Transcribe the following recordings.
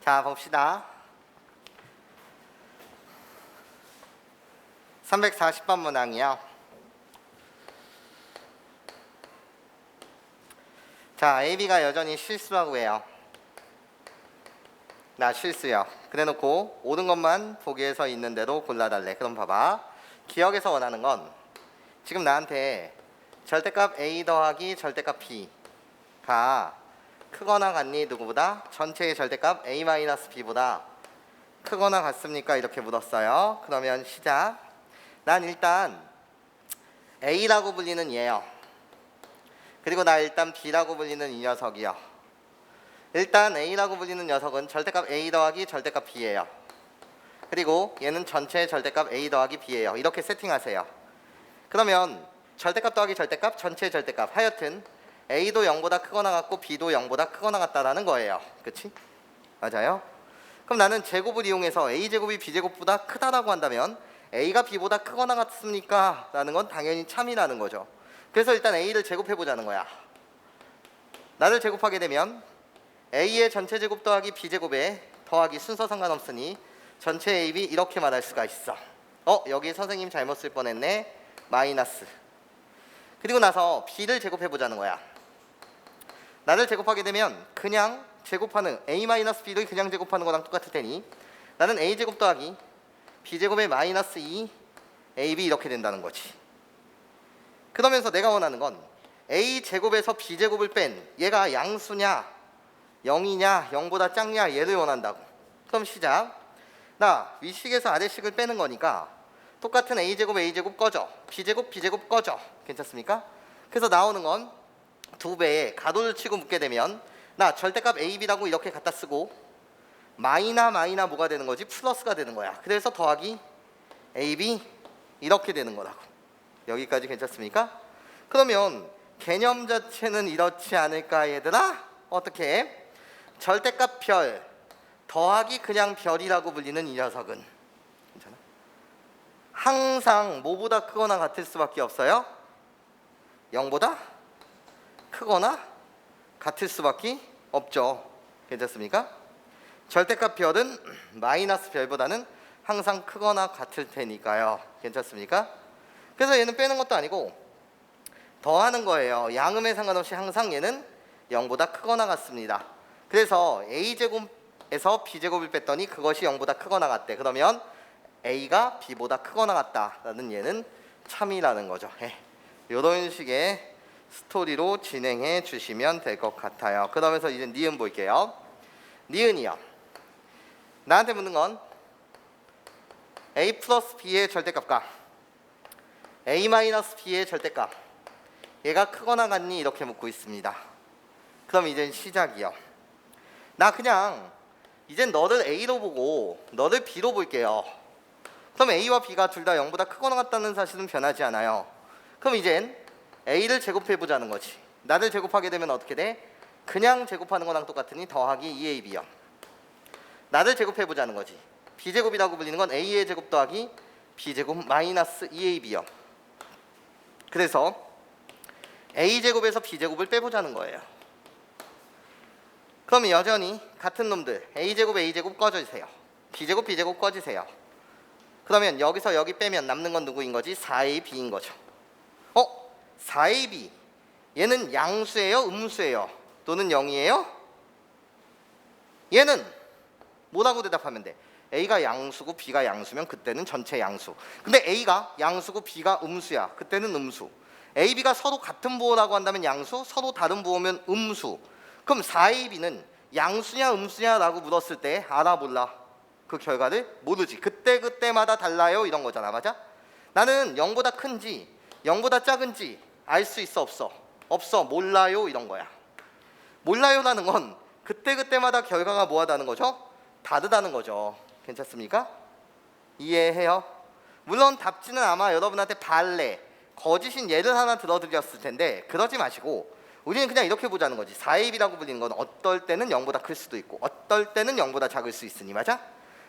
자, 봅시다. 340번 문항이요. 자, AB가 여전히 실수라고 해요. 나 실수요. 그래놓고 옳은 것만 보기에서 있는 대로 골라달래. 그럼 봐봐. 기억에서 원하는 건 지금 나한테 절대값 A 더하기 절대값 B가 크거나 같니? 누구보다? 전체의 절대값 A-B보다 크거나 같습니까? 이렇게 물었어요. 그러면 시작. 난 일단 A라고 불리는 얘요. 그리고 나 일단 B라고 불리는 이 녀석이요. 일단 A라고 불리는 녀석은 절대값 A 더하기 절대값 B예요. 그리고 얘는 전체의 절대값 A 더하기 B예요. 이렇게 세팅하세요. 그러면 절대값 더하기 절대값, 전체의 절대값, 하여튼 A도 0보다 크거나 같고 B도 0보다 크거나 같다라는 거예요. 그치? 맞아요? 그럼 나는 제곱을 이용해서 A제곱이 B제곱보다 크다라고 한다면 A가 B보다 크거나 같습니까? 라는 건 당연히 참이라는 거죠. 그래서 일단 A를 제곱해보자는 거야. 나를 제곱하게 되면 A의 전체 제곱 더하기 B제곱에 더하기 순서 상관없으니 전체 AB 이렇게 말할 수가 있어. 여기 선생님 잘못 쓸 뻔했네. 마이너스. 그리고 나서 B를 제곱해보자는 거야. 나를 제곱하게 되면 그냥 제곱하는 A-B를 그냥 제곱하는 거랑 똑같을 테니 나는 A제곱 더하기 B제곱의 마이너스 2 AB 이렇게 된다는 거지. 그러면서 내가 원하는 건 A제곱에서 B제곱을 뺀 얘가 양수냐 0이냐 0보다 작냐 얘를 원한다고. 그럼 시작. 나 윗식에서 아래식을 빼는 거니까 똑같은 A제곱 꺼져, B제곱 꺼져. 괜찮습니까? 그래서 나오는 건 2배에 가로를 치고 묶게 되면 나 절대값 AB라고 이렇게 갖다 쓰고 마이나 뭐가 되는 거지? 플러스가 되는 거야. 그래서 더하기 AB 이렇게 되는 거라고. 여기까지 괜찮습니까? 그러면 개념 자체는 이렇지 않을까 얘들아? 어떻게? 절대값 별 더하기 그냥 별이라고 불리는 이 녀석은 괜찮아? 항상 뭐보다 크거나 같을 수밖에 없어요? 0보다 크거나 같을 수밖에 없죠. 괜찮습니까? 절대값 별은 마이너스 별보다는 항상 크거나 같을 테니까요. 괜찮습니까? 그래서 얘는 빼는 것도 아니고 더하는 거예요. 양음에 상관없이 항상 얘는 0보다 크거나 같습니다. 그래서 A제곱에서 B제곱을 뺐더니 그것이 0보다 크거나 같대. 그러면 A가 B보다 크거나 같다라는 얘는 참이라는 거죠. 이런 식의 스토리로 진행해 주시면 될 것 같아요. 그러면서 이제 니은 볼게요. 니은이요. 나한테 묻는 건 A 플러스 B의 절대값과 A 마이너스 B의 절대값 얘가 크거나 같니? 이렇게 묻고 있습니다. 그럼 이제 시작이요. 나 그냥 이젠 너를 A로 보고 너를 B로 볼게요. 그럼 A와 B가 둘 다 0보다 크거나 같다는 사실은 변하지 않아요. 그럼 이젠 A를 제곱해보자는 거지. 나를 제곱하게 되면 어떻게 돼? 그냥 제곱하는 거랑 똑같으니 더하기 2AB요. 나를 제곱해보자는 거지. B제곱이라고 불리는 건 A의 제곱 더하기 B제곱 마이너스 2AB요. 그래서 A제곱에서 B제곱을 빼보자는 거예요. 그럼 여전히 같은 놈들 A제곱 꺼주세요. B제곱 꺼주세요. 그러면 여기서 여기 빼면 남는 건 누구인 거지? 4AB인 거죠. 4AB 얘는 양수예요? 음수예요? 또는 0이에요? 얘는 뭐라고 대답하면 돼? A가 양수고 B가 양수면 그때는 전체 양수. 근데 A가 양수고 B가 음수야. 그때는 음수. A, B가 서로 같은 부호라고 한다면 양수, 서로 다른 부호면 음수. 그럼 4AB는 양수냐 음수냐라고 물었을 때 알아 몰라? 그 결과를 모르지. 그때마다 달라요 이런 거잖아. 맞아? 나는 0보다 큰지 0보다 작은지 알 수 있어 없어? 없어. 몰라요 이런 거야. 몰라요라는 건 그때마다 결과가 뭐하다는 거죠? 다르다는 거죠. 괜찮습니까? 이해해요? 물론 답지는 아마 여러분한테 발레, 거짓인 예를 하나 들어드렸을 텐데 그러지 마시고 우리는 그냥 이렇게 보자는 거지. 4AB라고 불리는 건 어떨 때는 0보다 클 수도 있고 어떨 때는 0보다 작을 수 있으니 맞아?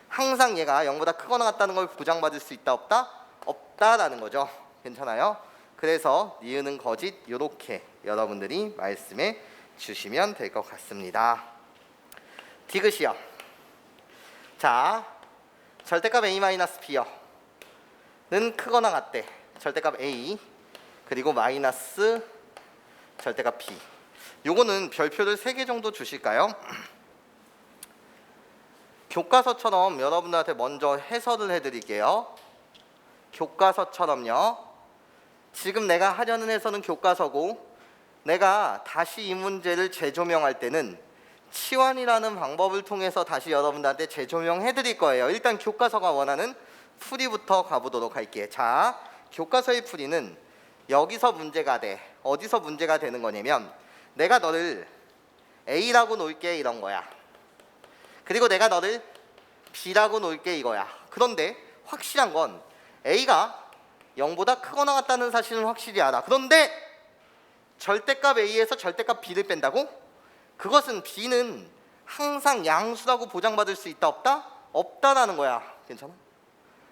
항상 얘가 0보다 크거나 같다는 걸 보장받을 수 있다 없다? 없다라는 거죠. 괜찮아요? 그래서 니은은 거짓 이렇게 여러분들이 말씀해 주시면 될 것 같습니다. 디귿이요. 자, 절대값 a-b요 는 크거나 같대. 절대값 a 그리고 마이너스 절대값 b. 요거는 별표를 3개 정도 주실까요? 교과서처럼 여러분들한테 먼저 해설을 해드릴게요. 교과서처럼요. 지금 내가 하려는 해설은 교과서고, 내가 다시 이 문제를 재조명할 때는 치환이라는 방법을 통해서 다시 여러분들한테 재조명해 드릴 거예요. 일단 교과서가 원하는 풀이부터 가보도록 할게요. 자, 교과서의 풀이는 여기서 문제가 돼. 어디서 문제가 되는 거냐면, 내가 너를 A라고 놓을게 이런 거야. 그리고 내가 너를 B라고 놓을게 이거야. 그런데 확실한 건 A가 0보다 크거나 같다는 사실은 확실히 알아. 그런데 절대값 A에서 절대값 B를 뺀다고? 그것은 B는 항상 양수라고 보장받을 수 있다 없다? 없다라는 거야. 괜찮아?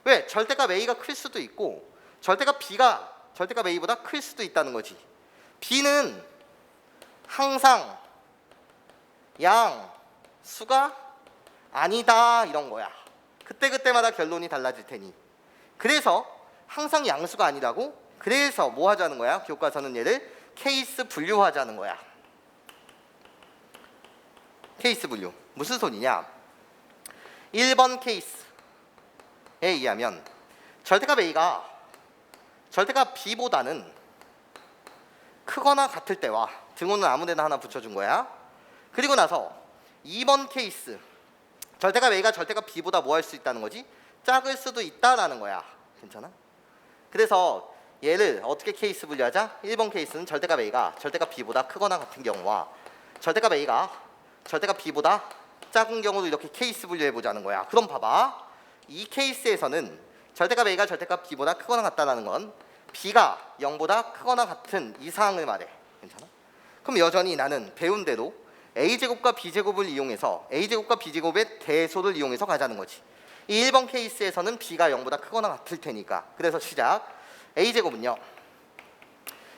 왜? 절대값 A가 클 수도 있고 절대값 B가 절대값 A보다 클 수도 있다는 거지. B는 항상 양수가 아니다 이런 거야. 그때그때마다 결론이 달라질 테니. 그래서 항상 양수가 아니라고? 그래서 뭐 하자는 거야? 교과서는 얘를 케이스 분류하자는 거야. 케이스 분류. 무슨 소리냐? 1번 케이스에 의하면 절대값 A가 절대값 B보다는 크거나 같을 때와 등호는 아무데나 하나 붙여준 거야. 그리고 나서 2번 케이스 절대값 A가 절대값 B보다 뭐 할 수 있다는 거지? 작을 수도 있다라는 거야. 괜찮아? 그래서 얘를 어떻게 케이스 분류하자? 1번 케이스는 절대값 A가 절대값 B보다 크거나 같은 경우와 절대값 A가 절대값 B보다 작은 경우도 이렇게 케이스 분류해보자는 거야. 그럼 봐봐. 이 케이스에서는 절대값 A가 절대값 B보다 크거나 같다는 건 B가 0보다 크거나 같은 이 사항을 말해. 괜찮아? 그럼 여전히 나는 배운 대로 A제곱과 B제곱을 이용해서 A제곱과 B제곱의 대소를 이용해서 가자는 거지. 이 1번 케이스에서는 B가 0보다 크거나 같을 테니까. 그래서 시작. A제곱은요,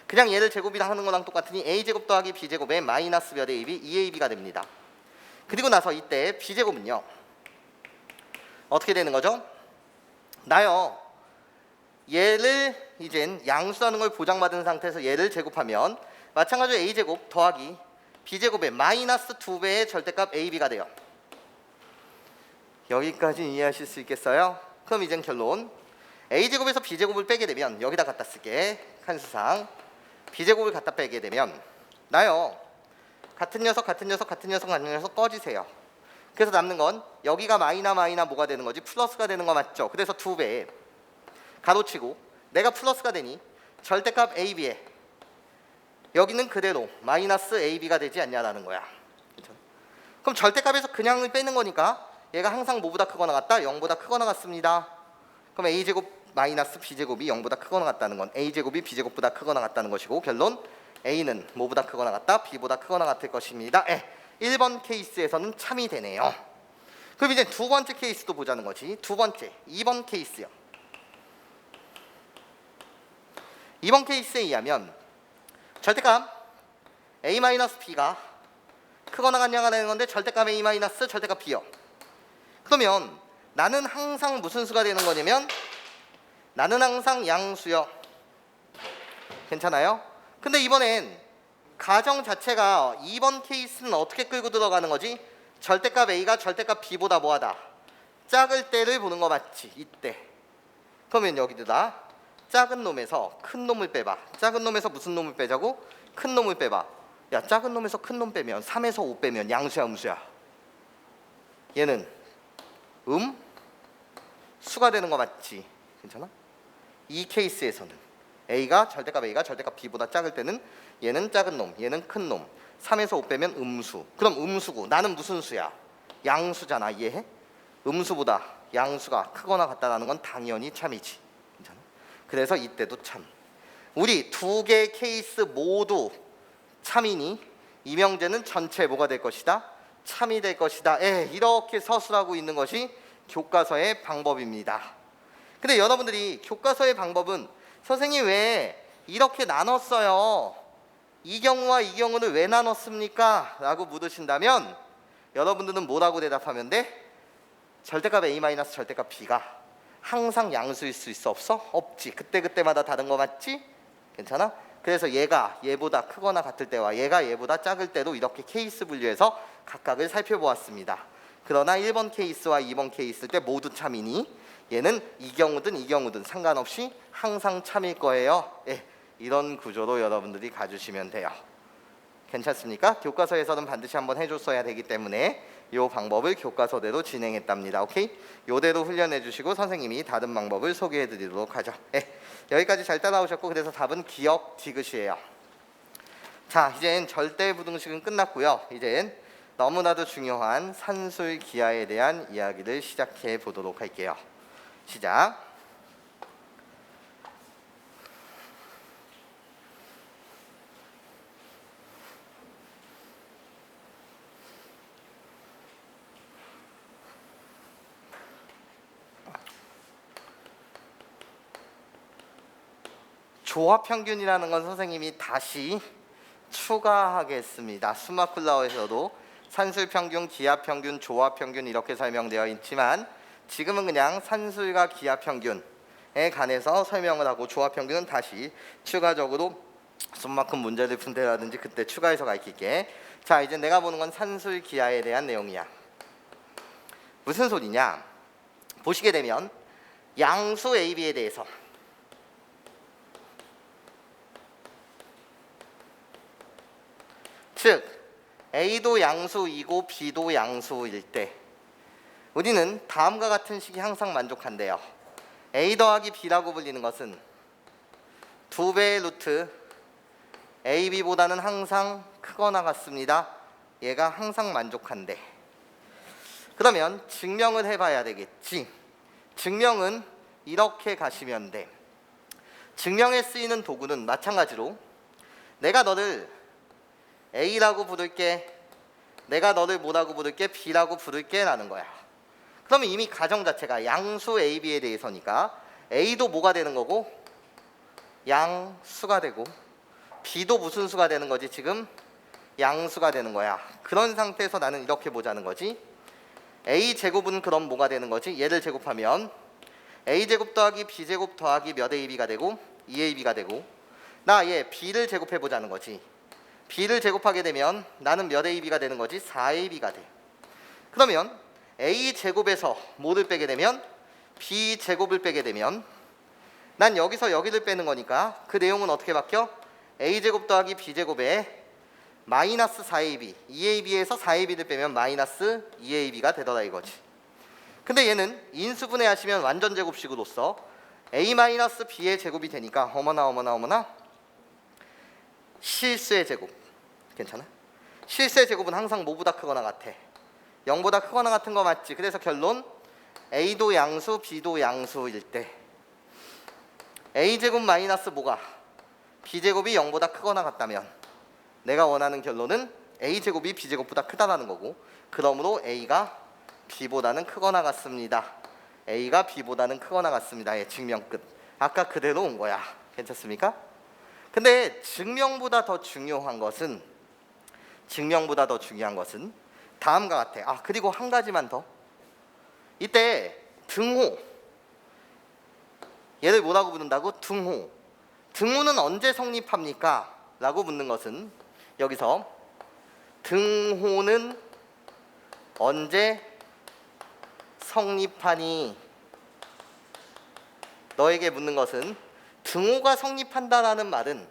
그냥 얘를 제곱이라 하는 거랑 똑같으니 A제곱 더하기 B제곱의 마이너스 몇 AB 2AB가 됩니다. 그리고 나서 이때 B제곱은요 어떻게 되는 거죠? 나요, 얘를 이젠 양수라는 걸 보장받은 상태에서 얘를 제곱하면 마찬가지로 A제곱 더하기 B제곱의 마이너스 2배의 절대값 AB가 돼요. 여기까지 이해하실 수 있겠어요? 그럼 이젠 결론. A제곱에서 B제곱을 빼게 되면 여기다 갖다 쓸게. 칸수상 B제곱을 갖다 빼게 되면 나요, 같은 녀석 꺼지세요. 그래서 남는 건 여기가 마이나 뭐가 되는 거지? 플러스가 되는 거 맞죠? 그래서 2배 가로치고 내가 플러스가 되니 절대값 AB에 여기는 그대로 마이너스 AB가 되지 않냐라는 거야. 그렇죠? 그럼 절대값에서 그냥을 빼는 거니까 얘가 항상 뭐보다 크거나 같다? 0보다 크거나 같습니다. 그럼 A제곱 마이너스 B제곱이 0보다 크거나 같다는 건 A제곱이 B제곱보다 크거나 같다는 것이고, 결론 A는 뭐보다 크거나 같다? B보다 크거나 같을 것입니다. 1번 케이스에서는 참이 되네요. 그럼 이제 두 번째 케이스도 보자는 거지. 두 번째 2번 케이스요. 2번 케이스에 의하면 절대값 A-B가 크거나 같냐는 건데 절대값 A- 절대값 B요. 그러면 나는 항상 무슨 수가 되는 거냐면 나는 항상 양수요. 괜찮아요? 근데 이번엔 가정 자체가 2번 케이스는 어떻게 끌고 들어가는 거지? 절대값 A가 절대값 B보다 뭐하다? 작을 때를 보는 거 맞지? 이때. 그러면 여기다 작은 놈에서 큰 놈을 빼봐. 작은 놈에서 무슨 놈을 빼자고? 큰 놈을 빼봐. 야, 작은 놈에서 큰 놈 빼면 3에서 5 빼면 양수야 음수야? 얘는 수가 되는 거 맞지? 괜찮아? 이 케이스에서는 A가 절대값 B보다 작을 때는 얘는 작은 놈, 얘는 큰 놈. 3에서 5 빼면 음수. 그럼 음수고 나는 무슨 수야? 양수잖아. 이해해? 음수보다 양수가 크거나 같다라는 건 당연히 참이지. 괜찮아? 그래서 이때도 참. 우리 두 개의 케이스 모두 참이니 이명재는 전체 뭐가 될 것이다? 참이 될 것이다. 이렇게 서술하고 있는 것이 교과서의 방법입니다. 근데 여러분들이 교과서의 방법은 선생님 왜 이렇게 나눴어요? 이 경우와 이 경우는 왜 나눴습니까? 라고 물으신다면 여러분들은 뭐라고 대답하면 돼? 절대값 A 마이너스 절대값 B가 항상 양수일 수 있어 없어? 없지. 그때그때마다 다른 거 맞지? 괜찮아? 그래서 얘가 얘보다 크거나 같을 때와 얘가 얘보다 작을 때도 이렇게 케이스 분류해서 각각을 살펴보았습니다. 그러나 1번 케이스와 2번 케이스 때 모두 참이니 얘는 이 경우든 상관없이 항상 참일 거예요. 예, 이런 구조로 여러분들이 가주시면 돼요. 괜찮습니까? 교과서에서는 반드시 한번 해줬어야 되기 때문에 이 방법을 교과서대로 진행했답니다. 오케이? 요대로 훈련해 주시고 선생님이 다른 방법을 소개해 드리도록 하죠. 예, 여기까지 잘 따라오셨고 그래서 답은 기억 디귿이에요. 자, 이젠 절대부등식은 끝났고요. 이젠 너무나도 중요한 산술 기하에 대한 이야기를 시작해 보도록 할게요. 시작. 조합평균이라는 건 선생님이 다시 추가하겠습니다. 수마쿨라어에서도 산술평균, 기하평균, 조합평균 이렇게 설명되어 있지만 지금은 그냥 산술과 기하평균에 관해서 설명을 하고 조합평균은 다시 추가적으로 숨만큼 문제를 푼 때라든지 그때 추가해서 가르칠게. 자, 이제 내가 보는 건 산술 기하에 대한 내용이야. 무슨 소리냐? 보시게 되면 양수 AB에 대해서 즉 A도 양수이고 B도 양수일 때 우리는 다음과 같은 식이 항상 만족한대요. A 더하기 B라고 불리는 것은 2배의 루트 AB보다는 항상 크거나 같습니다. 얘가 항상 만족한대. 그러면 증명을 해봐야 되겠지. 증명은 이렇게 가시면 돼. 증명에 쓰이는 도구는 마찬가지로 내가 너를 A라고 부를게, 내가 너를 뭐라고 부를게? B라고 부를게 라는 거야. 그러면 이미 가정 자체가 양수 AB에 대해서니까 A도 뭐가 되는 거고 양수가 되고 B도 무슨 수가 되는 거지? 지금 양수가 되는 거야. 그런 상태에서 나는 이렇게 보자는 거지. A제곱은 그럼 뭐가 되는 거지? 얘를 제곱하면 A제곱 더하기 B제곱 더하기 몇 AB가 되고 2AB가 되고 나 얘 B를 제곱해 보자는 거지. B를 제곱하게 되면 나는 몇 AB가 되는 거지? 4AB가 돼. 그러면 A제곱에서 뭐를 빼게 되면 B제곱을 빼게 되면 난 여기서 여기를 빼는 거니까 그 내용은 어떻게 바뀌어? A제곱 더하기 B제곱에 마이너스 4AB 2AB에서 4AB를 빼면 마이너스 2AB가 되더라 이거지. 근데 얘는 인수분해 하시면 완전 제곱식으로서 A 마이너스 B의 제곱이 되니까 어머나 실수의 제곱. 괜찮아? 실수의 제곱은 항상 뭐보다 크거나 같아? 0보다 크거나 같은 거 맞지? 그래서 결론 A도 양수, B도 양수일 때 A제곱 마이너스 뭐가? B제곱이 0보다 크거나 같다면 내가 원하는 결론은 A제곱이 B제곱보다 크다라는 거고 그러므로 A가 B보다는 크거나 같습니다. A가 B보다는 크거나 같습니다. 예, 증명 끝. 아까 그대로 온 거야. 괜찮습니까? 근데 증명보다 더 중요한 것은 다음과 같아. 아, 그리고 한 가지만 더. 이때 등호. 얘를 뭐라고 부른다고? 등호. 등호는 언제 성립합니까? 라고 묻는 것은 여기서 등호는 언제 성립하니? 너에게 묻는 것은 등호가 성립한다는 말은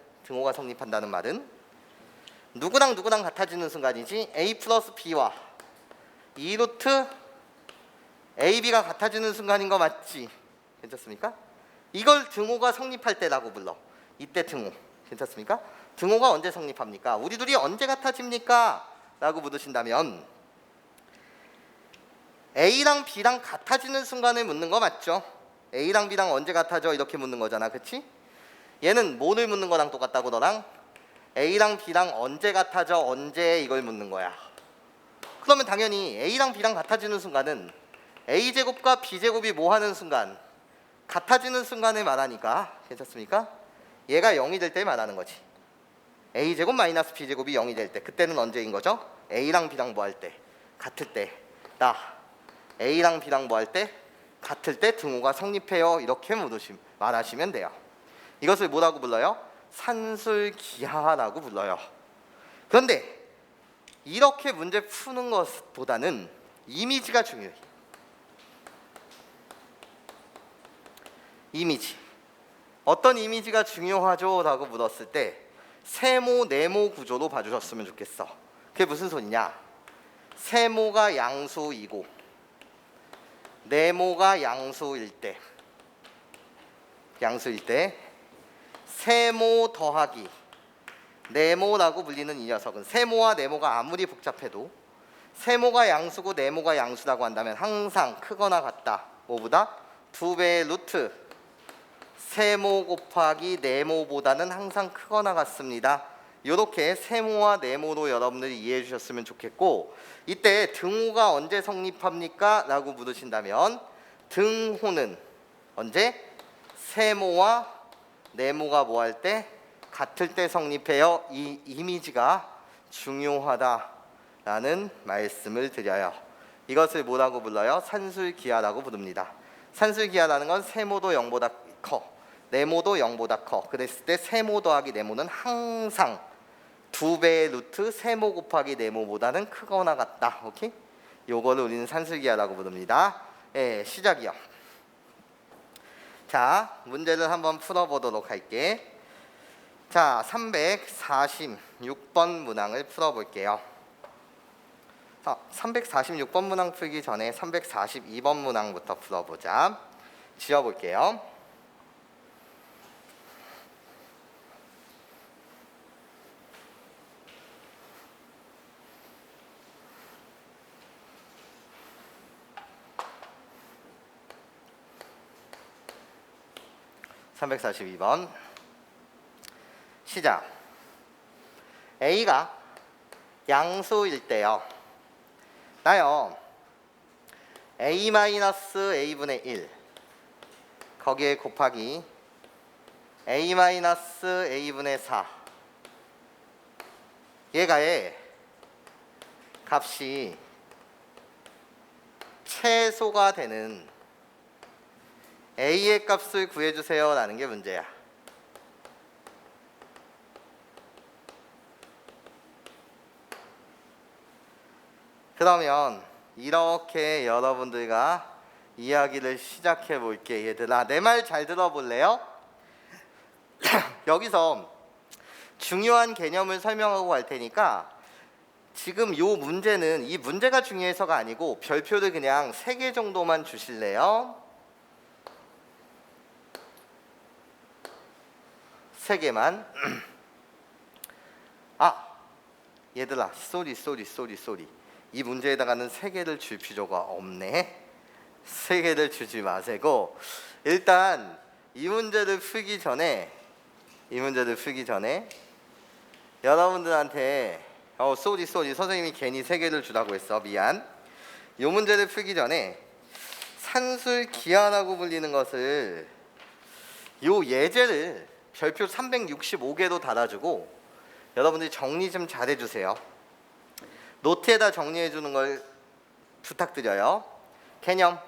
누구랑 같아지는 순간이지 A 플러스 B와 2루트 AB가 같아지는 순간인 거 맞지? 괜찮습니까? 이걸 등호가 성립할 때라고 불러. 이때 등호. 괜찮습니까? 등호가 언제 성립합니까? 우리 둘이 언제 같아집니까? 라고 물으신다면 A랑 B랑 같아지는 순간을 묻는 거 맞죠? A랑 B랑 언제 같아져? 이렇게 묻는 거잖아. 그치? 얘는 뭐를 묻는 거랑 똑같다고 너랑? A랑 B랑 언제 같아져? 언제 이걸 묻는 거야. 그러면 당연히 A랑 B랑 같아지는 순간은 A제곱과 B제곱이 뭐 하는 순간? 같아지는 순간을 말하니까 괜찮습니까? 얘가 0이 될 때 말하는 거지. A제곱 마이너스 B제곱이 0이 될 때 그때는 언제인 거죠? A랑 B랑 뭐 할 때? 같을 때. 나 A랑 B랑 뭐 할 때? 같을 때 등호가 성립해요. 이렇게 말하시면 돼요. 이것을 뭐라고 불러요? 산술기하라고 불러요. 그런데 이렇게 문제 푸는 것보다는 이미지가 중요해요. 이미지. 어떤 이미지가 중요하죠? 라고 물었을 때 세모, 네모 구조로 봐주셨으면 좋겠어. 그게 무슨 소리냐? 세모가 양수이고 네모가 양수일 때 세모 더하기 네모라고 불리는 이 녀석은 세모와 네모가 아무리 복잡해도 세모가 양수고 네모가 양수라고 한다면 항상 크거나 같다. 뭐보다? 2배의 루트 세모 곱하기 네모보다는 항상 크거나 같습니다. 이렇게 세모와 네모로 여러분들이 이해해 주셨으면 좋겠고, 이때 등호가 언제 성립합니까? 라고 물으신다면 등호는 언제? 세모와 네모가 뭐 할 때? 같을 때 성립해요. 이 이미지가 중요하다라는 말씀을 드려요. 이것을 뭐라고 불러요? 산술기하라고 부릅니다. 산술기하라는 건 세모도 0보다 커, 네모도 0보다 커. 그랬을 때 세모 더하기 네모는 항상 2배의 루트 세모 곱하기 네모보다는 크거나 같다. 오케이? 요거를 우리는 산술기하라고 부릅니다. 예, 시작이요. 자, 문제를 한번 풀어보도록 할게. 자, 346번 문항을 풀어볼게요. 346번 문항 풀기 전에 342번 문항부터 풀어보자. 지어볼게요. (342번) 시작. A가 양수일 때요. 나요 A-A분의 1 거기에 곱하기 A-A분의 4 얘가의 값이 최소가 되는 A의 값을 구해주세요 라는 게 문제야. 그러면 이렇게 여러분들과 이야기를 시작해 볼게. 얘들아, 내 말 잘 들어볼래요? 여기서 중요한 개념을 설명하고 갈 테니까 지금 요 문제는 이 문제가 중요해서가 아니고 별표를 그냥 3개 정도만 주실래요? 3개만. 아, 얘들아, 쏘리. 이 문제에다가는 3개를 줄 필요가 없네. 3개를 주지 마시고 일단 이 문제를 풀기 전에 여러분들한테 쏘리 선생님이 괜히 3개를 주라고 했어. 미안. 이 문제를 풀기 전에 산술기하라고 불리는 것을 요 예제를 별표 365개로 달아주고 여러분들이 정리 좀 잘해주세요. 노트에다 정리해주는 걸 부탁드려요. 개념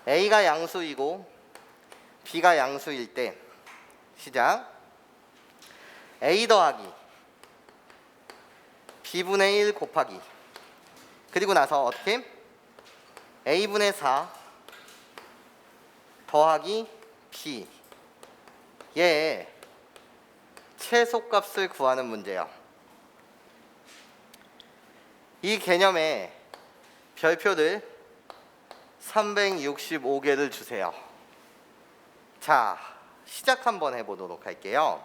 A가 양수이고 B가 양수일 때 시작. A 더하기 B분의 1 곱하기 그리고 나서 어떻게? A분의 4 더하기 B 얘의 최소값을 구하는 문제예요. 이 개념에 별표를 365개를 주세요. 자, 시작 한번 해보도록 할게요.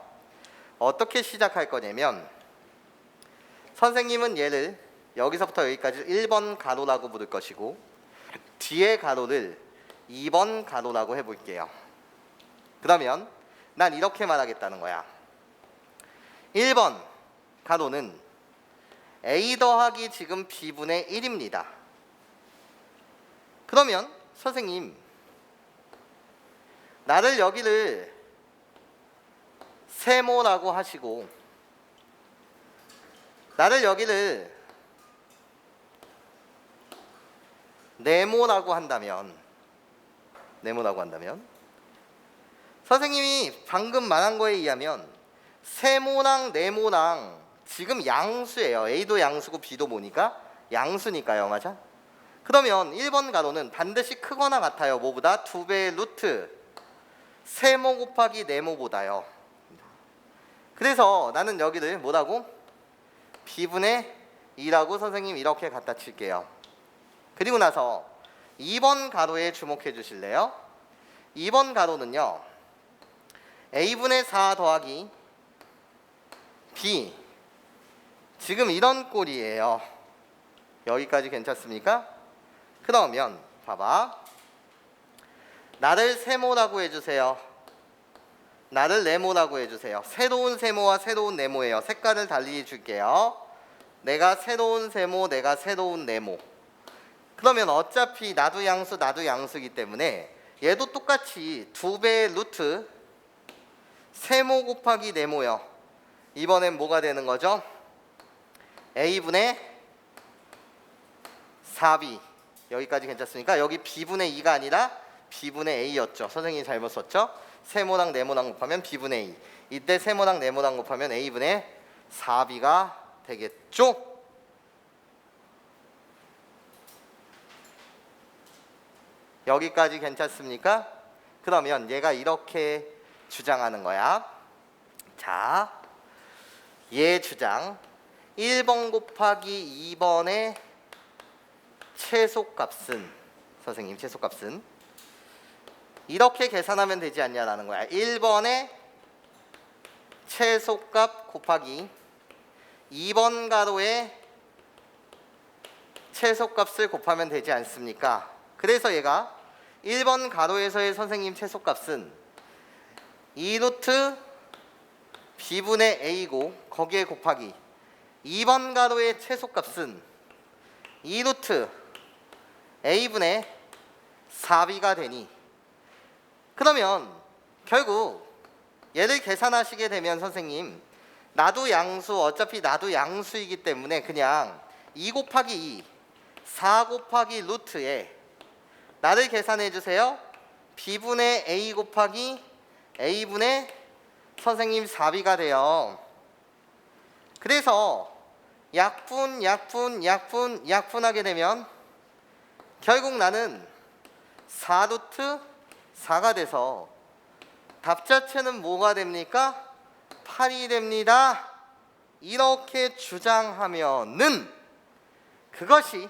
어떻게 시작할 거냐면 선생님은 얘를 여기서부터 여기까지 1번 가로라고 부를 것이고 뒤에 가로를 2번 가로라고 해볼게요. 그러면 난 이렇게 말하겠다는 거야. 1번 가로는 A 더하기 지금 B분의 1입니다. 그러면 선생님 나를 여기를 세모라고 하시고 나를 여기를 네모라고 한다면 선생님이 방금 말한 거에 의하면 세모랑 네모랑 지금 양수예요. A도 양수고 B도 뭐니까? 양수니까요. 맞아? 그러면 1번 가로는 반드시 크거나 같아요. 뭐보다? 2배의 루트 세모 곱하기 네모보다요. 그래서 나는 여기를 뭐라고? B분의 2라고 선생님 이렇게 갖다 칠게요. 그리고 나서 2번 가로에 주목해 주실래요? 2번 가로는요, A분의 4 더하기 B, 지금 이런 꼴이에요. 여기까지 괜찮습니까? 그러면 봐봐, 나를 세모라고 해주세요. 나를 네모라고 해주세요. 새로운 세모와 새로운 네모예요. 색깔을 달리 줄게요. 내가 새로운 세모, 내가 새로운 네모. 그러면 어차피 나도 양수 나도 양수이기 때문에 얘도 똑같이 2배의 루트 세모 곱하기 네모요. 이번엔 뭐가 되는 거죠? A분의 4B. 여기까지 괜찮습니까? 여기 B분의 2가 아니라 B분의 A였죠. 선생님이 잘못 썼죠? 세모랑 네모랑 곱하면 B분의 2. 이때 세모랑 네모랑 곱하면 A분의 4B가 되겠죠? 여기까지 괜찮습니까? 그러면 얘가 이렇게 주장하는 거야. 자, 얘 주장 1번 곱하기 2번의 최소값은, 선생님 최소값은 이렇게 계산하면 되지 않냐라는 거야. 1번의 최소값 곱하기 2번 가로의 최소값을 곱하면 되지 않습니까? 그래서 얘가 1번 가로에서의 선생님 최소값은 2루트 B분의 A고, 거기에 곱하기 2번 가로의 최소값은 2루트 A분의 4B가 되니, 그러면 결국 얘를 계산하시게 되면 선생님, 나도 양수, 어차피 나도 양수이기 때문에 그냥 2 곱하기 2 4 곱하기 루트에 나를 계산해 주세요. B분의 A 곱하기 A분의 선생님 4B가 돼요. 그래서 약분하게 되면 결국 나는 4루트 4가 돼서 답 자체는 뭐가 됩니까? 8이 됩니다. 이렇게 주장하면은 그것이